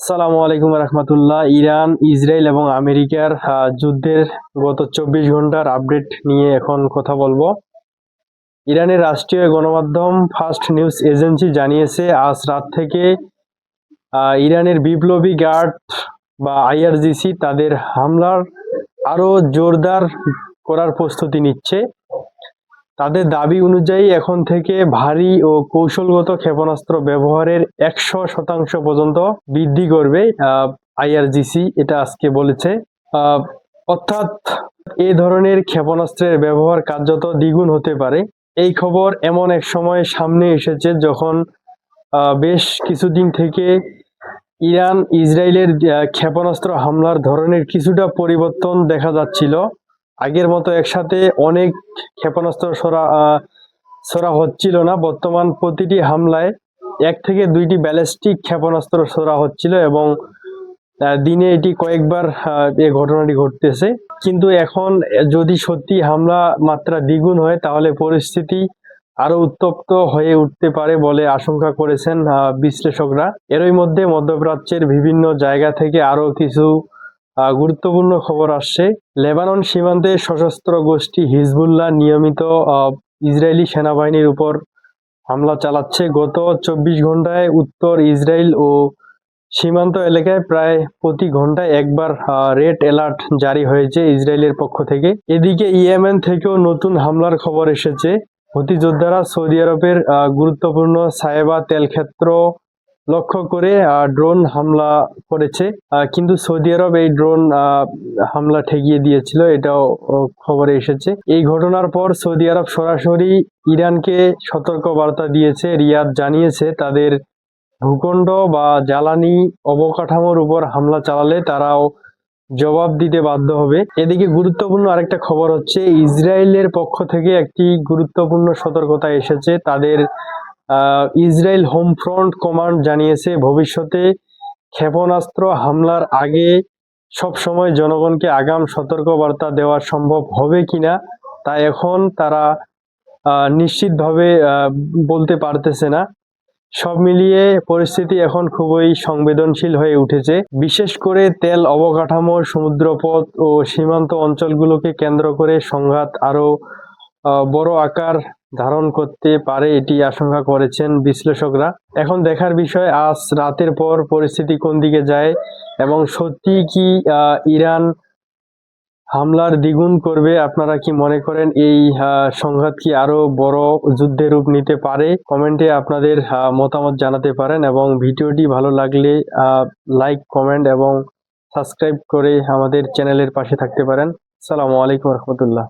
আসসালামু আলাইকুম রহমতুল্লাহ। Iran, Israel এবং আমেরিকার যুদ্ধের গত ২৪ ঘন্টার আপডেট নিয়ে এখন কথা বলবো। ইরানের রাষ্ট্রীয় গণমাধ্যম ফার্স্ট নিউজ এজেন্সি জানিয়েছে আজ রাত থেকে ইরানের বিপ্লবী গার্ড বা আইআরজিসি তাদের হামলার আরো জোরদার করার প্রস্তুতি নিচ্ছে। তাদের দাবি অনুযায়ী এখন থেকে ভারী ও কৌশলগত ক্ষেপণাস্ত্র ব্যবহারের ১০০% পর্যন্ত বৃদ্ধি করবে আইআরজিসি, এটা আজকে বলেছে। অর্থাৎ এই ধরনের ক্ষেপণাস্ত্রের ব্যবহার কার্যত দ্বিগুণ হতে পারে। এই খবর এমন এক সময় সামনে এসেছে যখন বেশ কিছুদিন থেকে ইরান ইসরায়েলের ক্ষেপণাস্ত্র হামলার ধরনের কিছুটা পরিবর্তন দেখা যাচ্ছিল। আগের মতো একসাথে অনেক ক্ষেপণাস্ত্র ছোড়া হচ্ছিল না। বর্তমান প্রতিটি হামলায় ১ থেকে ২টি ব্যালিস্টিক ক্ষেপণাস্ত্র ছোড়া হচ্ছিল এবং দিনে এটি কয়েকবার এই ঘটনাটি ঘটতেছে। কিন্তু এখন যদি সত্যি হামলা মাত্রা দ্বিগুণ হয় তাহলে পরিস্থিতি আরো উত্তপ্ত হয়ে উঠতে পারে বলে আশঙ্কা করেছেন বিশ্লেষকরা। এরই মধ্যে মধ্যপ্রাচ্যের বিভিন্ন জায়গা থেকে আরো কিছু গুরুত্বপূর্ণ খবর আসছে। লেবানন সীমান্তে সশস্ত্র গোষ্ঠী হিজবুল্লাহ নিয়মিত ইসরায়েলি সেনাবাহিনীর উপর হামলা চালাচ্ছে। গত ২৪ ঘন্টায় উত্তর ইসরায়েল ও সীমান্ত এলাকায় প্রায় প্রতি ঘন্টায় একবার রেড অ্যালার্ট জারি হয়েছে ইসরায়েলের পক্ষ থেকে। এদিকে ইয়েমেন থেকেও নতুন হামলার খবর এসেছে। হুতি যোদ্ধারা সৌদি আরবের গুরুত্বপূর্ণ সায়েবা তেলক্ষেত্র লক্ষ্য করে ড্রোন হামলা করেছে, কিন্তু সৌদি আরব এই ড্রোন হামলা ঠেকিয়ে দিয়েছিল, এটাও খবরে এসেছে। এই ঘটনার পর সৌদি আরব সরাসরি ইরানকে সতর্ক বার্তা দিয়েছে। রিয়াদ জানিয়েছে তাদের ভূখণ্ড বা জ্বালানি অবকাঠামোর উপর হামলা চালালে তারাও জবাব দিতে বাধ্য হবে। এদিকে গুরুত্বপূর্ণ আরেকটা খবর হচ্ছে ইসরায়েলের পক্ষ থেকে একটি গুরুত্বপূর্ণ সতর্কতা এসেছে। তাদের ইসরায়েল হোম ফ্রন্ট কমান্ড জানিয়েছে ভবিষ্যতে ক্ষেপণাস্ত্র হামলার আগে সব সময় জনগণকে আগাম সতর্কবার্তা দেওয়া সম্ভব হবে কিনা তা এখন তারা নিশ্চিতভাবে বলতে পারতেছে না। সব মিলিয়ে পরিস্থিতি এখন খুবই সংবেদনশীল হয়ে উঠেছে। বিশেষ করে তেল অবকাঠামো, সমুদ্রপথ ও সীমান্ত অঞ্চলগুলোকে কেন্দ্র করে সংঘাত আরো বড় আকার ধারণ করতে পারে, এটি আশঙ্কা করেছেন বিশ্লেষকরা। এখন দেখার বিষয় আজ রাতের পর পরিস্থিতি কোন দিকে যায় এবং সত্যি কি ইরান হামলার দ্বিগুণ করবে। আপনারা কি মনে করেন এই সংঘাত কি আরো বড় যুদ্ধের রূপ নিতে পারে? কমেন্টে আপনাদের মতামত জানাতে পারেন এবং ভিডিওটি ভালো লাগলে লাইক, কমেন্ট এবং সাবস্ক্রাইব করে আমাদের চ্যানেলের পাশে থাকতে পারেন। আসসালামু আলাইকুম রহমতুল্লাহ।